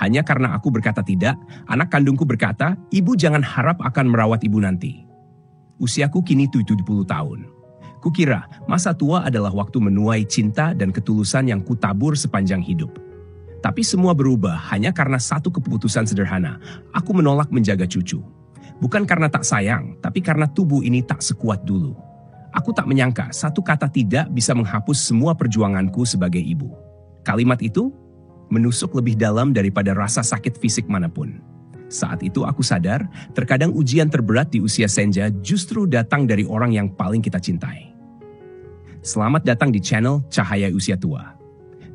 Hanya karena aku berkata tidak, anak kandungku berkata, "Ibu jangan harap akan merawat ibu nanti." Usiaku kini 70 tahun. Kukira masa tua adalah waktu menuai cinta dan ketulusan yang kutabur sepanjang hidup. Tapi semua berubah hanya karena satu keputusan sederhana. Aku menolak menjaga cucu. Bukan karena tak sayang, tapi karena tubuh ini tak sekuat dulu. Aku tak menyangka satu kata tidak bisa menghapus semua perjuanganku sebagai ibu. Kalimat itu menusuk lebih dalam daripada rasa sakit fisik manapun. Saat itu aku sadar, terkadang ujian terberat di usia senja justru datang dari orang yang paling kita cintai. Selamat datang di channel Cahaya Usia Tua.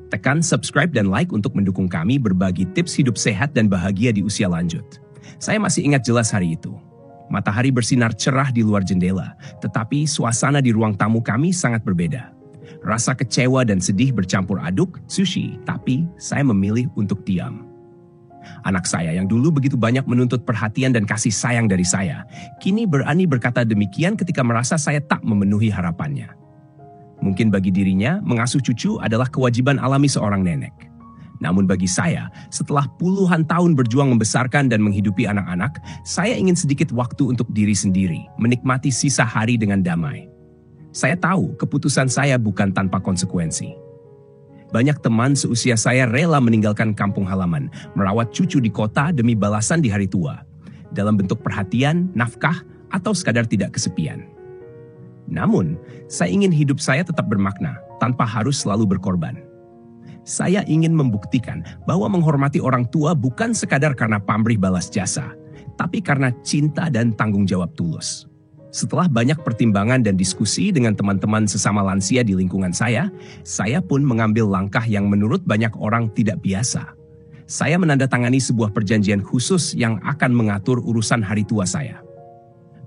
Tekan subscribe dan like untuk mendukung kami berbagi tips hidup sehat dan bahagia di usia lanjut. Saya masih ingat jelas hari itu. Matahari bersinar cerah di luar jendela, tetapi suasana di ruang tamu kami sangat berbeda. Rasa kecewa dan sedih bercampur aduk, sushi, tapi saya memilih untuk diam. Anak saya yang dulu begitu banyak menuntut perhatian dan kasih sayang dari saya, kini berani berkata demikian ketika merasa saya tak memenuhi harapannya. Mungkin bagi dirinya, mengasuh cucu adalah kewajiban alami seorang nenek. Namun bagi saya, setelah puluhan tahun berjuang membesarkan dan menghidupi anak-anak, saya ingin sedikit waktu untuk diri sendiri, menikmati sisa hari dengan damai. Saya tahu keputusan saya bukan tanpa konsekuensi. Banyak teman seusia saya rela meninggalkan kampung halaman, merawat cucu di kota demi balasan di hari tua, dalam bentuk perhatian, nafkah, atau sekadar tidak kesepian. Namun, saya ingin hidup saya tetap bermakna, tanpa harus selalu berkorban. Saya ingin membuktikan bahwa menghormati orang tua bukan sekadar karena pamrih balas jasa, tapi karena cinta dan tanggung jawab tulus. Setelah banyak pertimbangan dan diskusi dengan teman-teman sesama lansia di lingkungan saya pun mengambil langkah yang menurut banyak orang tidak biasa. Saya menandatangani sebuah perjanjian khusus yang akan mengatur urusan hari tua saya.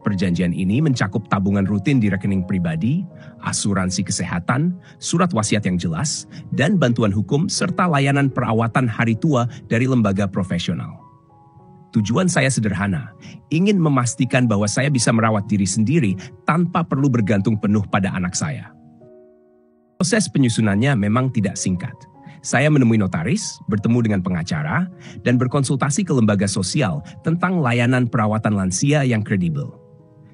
Perjanjian ini mencakup tabungan rutin di rekening pribadi, asuransi kesehatan, surat wasiat yang jelas, dan bantuan hukum serta layanan perawatan hari tua dari lembaga profesional. Tujuan saya sederhana, ingin memastikan bahwa saya bisa merawat diri sendiri tanpa perlu bergantung penuh pada anak saya. Proses penyusunannya memang tidak singkat. Saya menemui notaris, bertemu dengan pengacara, dan berkonsultasi ke lembaga sosial tentang layanan perawatan lansia yang kredibel.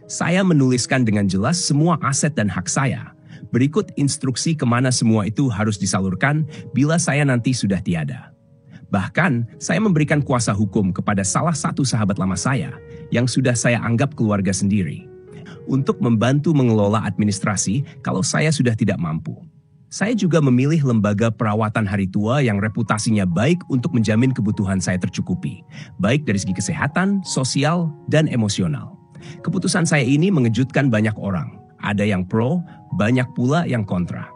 Saya menuliskan dengan jelas semua aset dan hak saya. Berikut instruksi kemana semua itu harus disalurkan bila saya nanti sudah tiada. Bahkan, saya memberikan kuasa hukum kepada salah satu sahabat lama saya yang sudah saya anggap keluarga sendiri untuk membantu mengelola administrasi kalau saya sudah tidak mampu. Saya juga memilih lembaga perawatan hari tua yang reputasinya baik untuk menjamin kebutuhan saya tercukupi, baik dari segi kesehatan, sosial, dan emosional. Keputusan saya ini mengejutkan banyak orang. Ada yang pro, banyak pula yang kontra.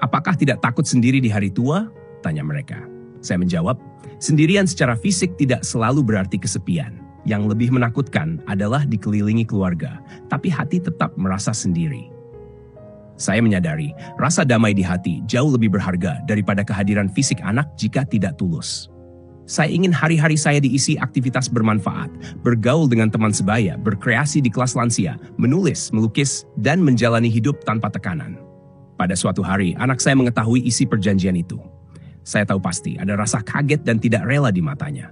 "Apakah tidak takut sendiri di hari tua?" tanya mereka. Saya menjawab, sendirian secara fisik tidak selalu berarti kesepian. Yang lebih menakutkan adalah dikelilingi keluarga, tapi hati tetap merasa sendiri. Saya menyadari, rasa damai di hati jauh lebih berharga daripada kehadiran fisik anak jika tidak tulus. Saya ingin hari-hari saya diisi aktivitas bermanfaat, bergaul dengan teman sebaya, berkreasi di kelas lansia, menulis, melukis, dan menjalani hidup tanpa tekanan. Pada suatu hari, anak saya mengetahui isi perjanjian itu. Saya tahu pasti ada rasa kaget dan tidak rela di matanya.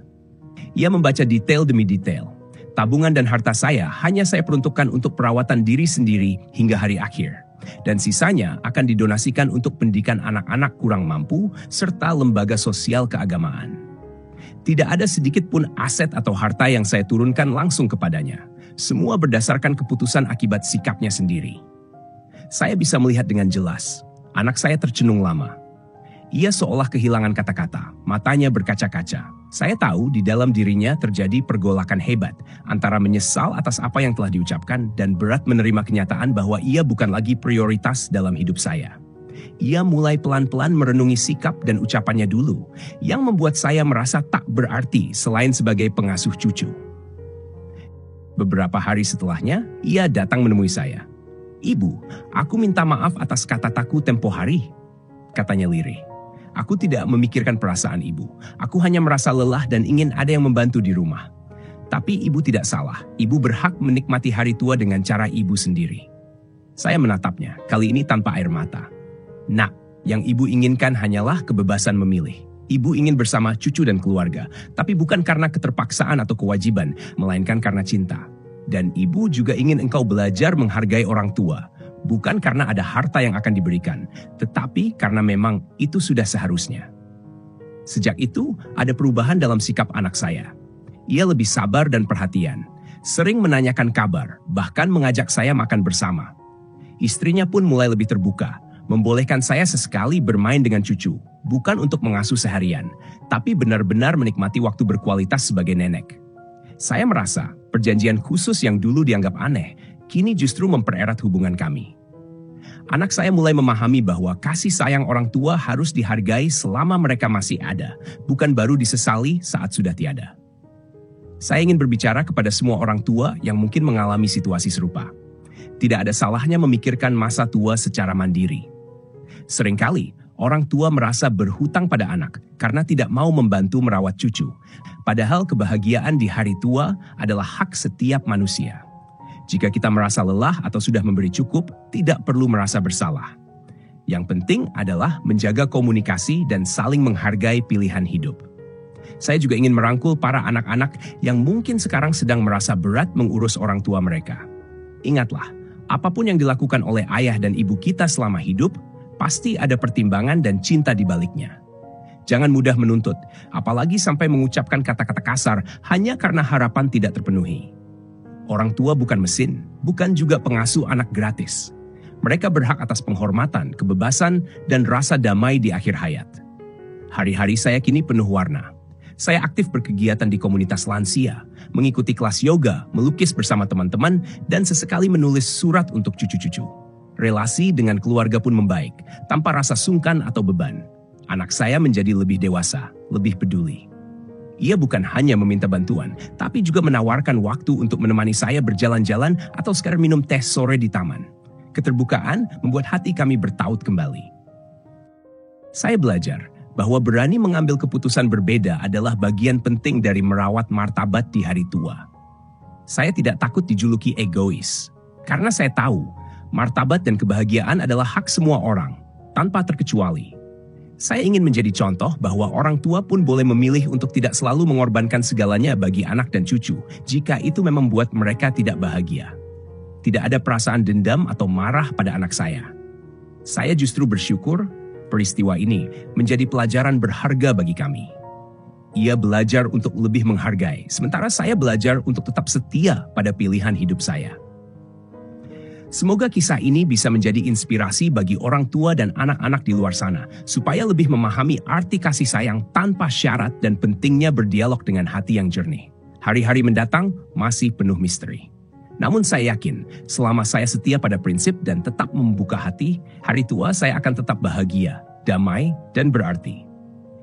Ia membaca detail demi detail. Tabungan dan harta saya hanya saya peruntukkan untuk perawatan diri sendiri hingga hari akhir. Dan sisanya akan didonasikan untuk pendidikan anak-anak kurang mampu serta lembaga sosial keagamaan. Tidak ada sedikit pun aset atau harta yang saya turunkan langsung kepadanya. Semua berdasarkan keputusan akibat sikapnya sendiri. Saya bisa melihat dengan jelas. Anak saya tercenung lama. Ia seolah kehilangan kata-kata, matanya berkaca-kaca. Saya tahu di dalam dirinya terjadi pergolakan hebat antara menyesal atas apa yang telah diucapkan dan berat menerima kenyataan bahwa ia bukan lagi prioritas dalam hidup saya. Ia mulai pelan-pelan merenungi sikap dan ucapannya dulu yang membuat saya merasa tak berarti selain sebagai pengasuh cucu. Beberapa hari setelahnya, ia datang menemui saya. "Ibu, aku minta maaf atas kata-kataku tempo hari," katanya lirih. "Aku tidak memikirkan perasaan ibu. Aku hanya merasa lelah dan ingin ada yang membantu di rumah. Tapi ibu tidak salah. Ibu berhak menikmati hari tua dengan cara ibu sendiri." Saya menatapnya, kali ini tanpa air mata. "Nak, yang ibu inginkan hanyalah kebebasan memilih. Ibu ingin bersama cucu dan keluarga, tapi bukan karena keterpaksaan atau kewajiban, melainkan karena cinta. Dan ibu juga ingin engkau belajar menghargai orang tua, bukan karena ada harta yang akan diberikan, tetapi karena memang itu sudah seharusnya. Sejak itu, ada perubahan dalam sikap anak saya. Ia lebih sabar dan perhatian, sering menanyakan kabar, bahkan mengajak saya makan bersama. Istrinya pun mulai lebih terbuka, membolehkan saya sesekali bermain dengan cucu, bukan untuk mengasuh seharian, tapi benar-benar menikmati waktu berkualitas sebagai nenek. Saya merasa perjanjian khusus yang dulu dianggap aneh, kini justru mempererat hubungan kami. Anak saya mulai memahami bahwa kasih sayang orang tua harus dihargai selama mereka masih ada, bukan baru disesali saat sudah tiada. Saya ingin berbicara kepada semua orang tua yang mungkin mengalami situasi serupa. Tidak ada salahnya memikirkan masa tua secara mandiri. Seringkali, orang tua merasa berhutang pada anak karena tidak mau membantu merawat cucu. Padahal kebahagiaan di hari tua adalah hak setiap manusia. Jika kita merasa lelah atau sudah memberi cukup, tidak perlu merasa bersalah. Yang penting adalah menjaga komunikasi dan saling menghargai pilihan hidup. Saya juga ingin merangkul para anak-anak yang mungkin sekarang sedang merasa berat mengurus orang tua mereka. Ingatlah, apapun yang dilakukan oleh ayah dan ibu kita selama hidup, pasti ada pertimbangan dan cinta di baliknya. Jangan mudah menuntut, apalagi sampai mengucapkan kata-kata kasar hanya karena harapan tidak terpenuhi. Orang tua bukan mesin, bukan juga pengasuh anak gratis. Mereka berhak atas penghormatan, kebebasan, dan rasa damai di akhir hayat. Hari-hari saya kini penuh warna. Saya aktif berkegiatan di komunitas lansia, mengikuti kelas yoga, melukis bersama teman-teman, dan sesekali menulis surat untuk cucu-cucu. Relasi dengan keluarga pun membaik, tanpa rasa sungkan atau beban. Anak saya menjadi lebih dewasa, lebih peduli. Ia bukan hanya meminta bantuan, tapi juga menawarkan waktu untuk menemani saya berjalan-jalan atau sekedar minum teh sore di taman. Keterbukaan membuat hati kami bertaut kembali. Saya belajar bahwa berani mengambil keputusan berbeda adalah bagian penting dari merawat martabat di hari tua. Saya tidak takut dijuluki egois, karena saya tahu martabat dan kebahagiaan adalah hak semua orang, tanpa terkecuali. Saya ingin menjadi contoh bahwa orang tua pun boleh memilih untuk tidak selalu mengorbankan segalanya bagi anak dan cucu, jika itu memang membuat mereka tidak bahagia. Tidak ada perasaan dendam atau marah pada anak saya. Saya justru bersyukur peristiwa ini menjadi pelajaran berharga bagi kami. Ia belajar untuk lebih menghargai, sementara saya belajar untuk tetap setia pada pilihan hidup saya. Semoga kisah ini bisa menjadi inspirasi bagi orang tua dan anak-anak di luar sana, supaya lebih memahami arti kasih sayang tanpa syarat dan pentingnya berdialog dengan hati yang jernih. Hari-hari mendatang masih penuh misteri. Namun saya yakin, selama saya setia pada prinsip dan tetap membuka hati, hari tua saya akan tetap bahagia, damai, dan berarti.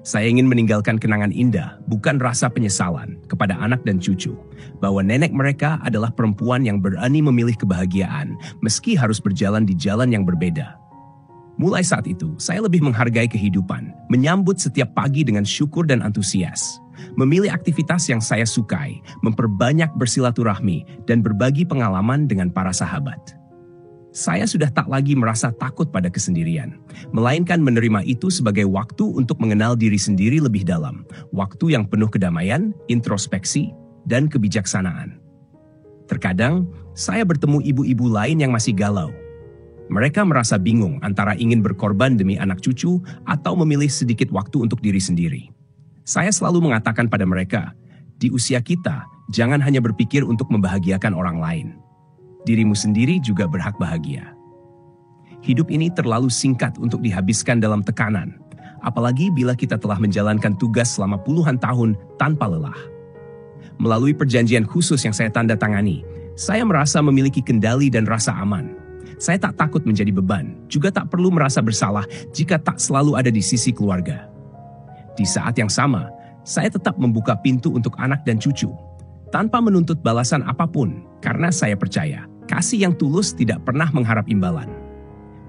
Saya ingin meninggalkan kenangan indah, bukan rasa penyesalan, kepada anak dan cucu, bahwa nenek mereka adalah perempuan yang berani memilih kebahagiaan, meski harus berjalan di jalan yang berbeda. Mulai saat itu, saya lebih menghargai kehidupan, menyambut setiap pagi dengan syukur dan antusias, memilih aktivitas yang saya sukai, memperbanyak bersilaturahmi, dan berbagi pengalaman dengan para sahabat. Saya sudah tak lagi merasa takut pada kesendirian, melainkan menerima itu sebagai waktu untuk mengenal diri sendiri lebih dalam, waktu yang penuh kedamaian, introspeksi, dan kebijaksanaan. Terkadang, saya bertemu ibu-ibu lain yang masih galau. Mereka merasa bingung antara ingin berkorban demi anak cucu atau memilih sedikit waktu untuk diri sendiri. Saya selalu mengatakan pada mereka, di usia kita, jangan hanya berpikir untuk membahagiakan orang lain. Dirimu sendiri juga berhak bahagia. Hidup ini terlalu singkat untuk dihabiskan dalam tekanan, apalagi bila kita telah menjalankan tugas selama puluhan tahun tanpa lelah. Melalui perjanjian khusus yang saya tanda tangani, saya merasa memiliki kendali dan rasa aman. Saya tak takut menjadi beban, juga tak perlu merasa bersalah jika tak selalu ada di sisi keluarga. Di saat yang sama, saya tetap membuka pintu untuk anak dan cucu, tanpa menuntut balasan apapun, karena saya percaya kasih yang tulus tidak pernah mengharap imbalan.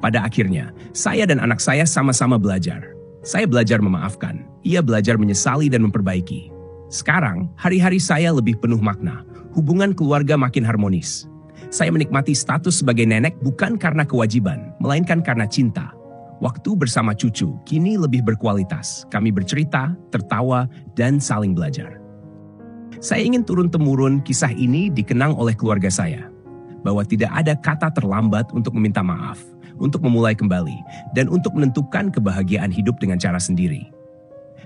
Pada akhirnya, saya dan anak saya sama-sama belajar. Saya belajar memaafkan, ia belajar menyesali dan memperbaiki. Sekarang, hari-hari saya lebih penuh makna, hubungan keluarga makin harmonis. Saya menikmati status sebagai nenek bukan karena kewajiban, melainkan karena cinta. Waktu bersama cucu kini lebih berkualitas. Kami bercerita, tertawa, dan saling belajar. Saya ingin turun-temurun kisah ini dikenang oleh keluarga saya, bahwa tidak ada kata terlambat untuk meminta maaf, untuk memulai kembali, dan untuk menentukan kebahagiaan hidup dengan cara sendiri.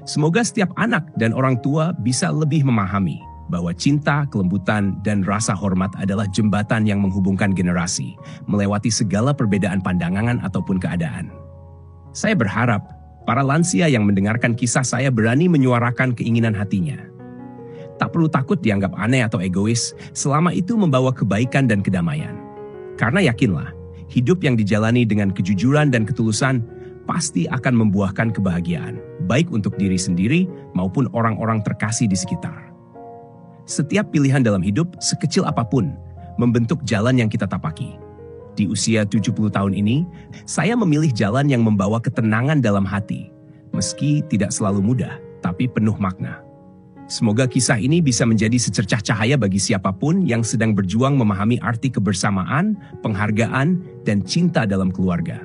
Semoga setiap anak dan orang tua bisa lebih memahami bahwa cinta, kelembutan, dan rasa hormat adalah jembatan yang menghubungkan generasi, melewati segala perbedaan pandangan ataupun keadaan. Saya berharap para lansia yang mendengarkan kisah saya berani menyuarakan keinginan hatinya. Tak perlu takut dianggap aneh atau egois, selama itu membawa kebaikan dan kedamaian. Karena yakinlah, hidup yang dijalani dengan kejujuran dan ketulusan pasti akan membuahkan kebahagiaan, baik untuk diri sendiri maupun orang-orang terkasih di sekitar. Setiap pilihan dalam hidup, sekecil apapun, membentuk jalan yang kita tapaki. Di usia 70 tahun ini, saya memilih jalan yang membawa ketenangan dalam hati, meski tidak selalu mudah, tapi penuh makna. Semoga kisah ini bisa menjadi secercah cahaya bagi siapapun yang sedang berjuang memahami arti kebersamaan, penghargaan, dan cinta dalam keluarga.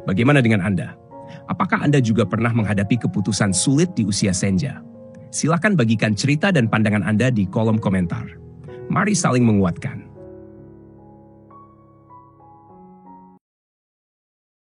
Bagaimana dengan Anda? Apakah Anda juga pernah menghadapi keputusan sulit di usia senja? Silakan bagikan cerita dan pandangan Anda di kolom komentar. Mari saling menguatkan.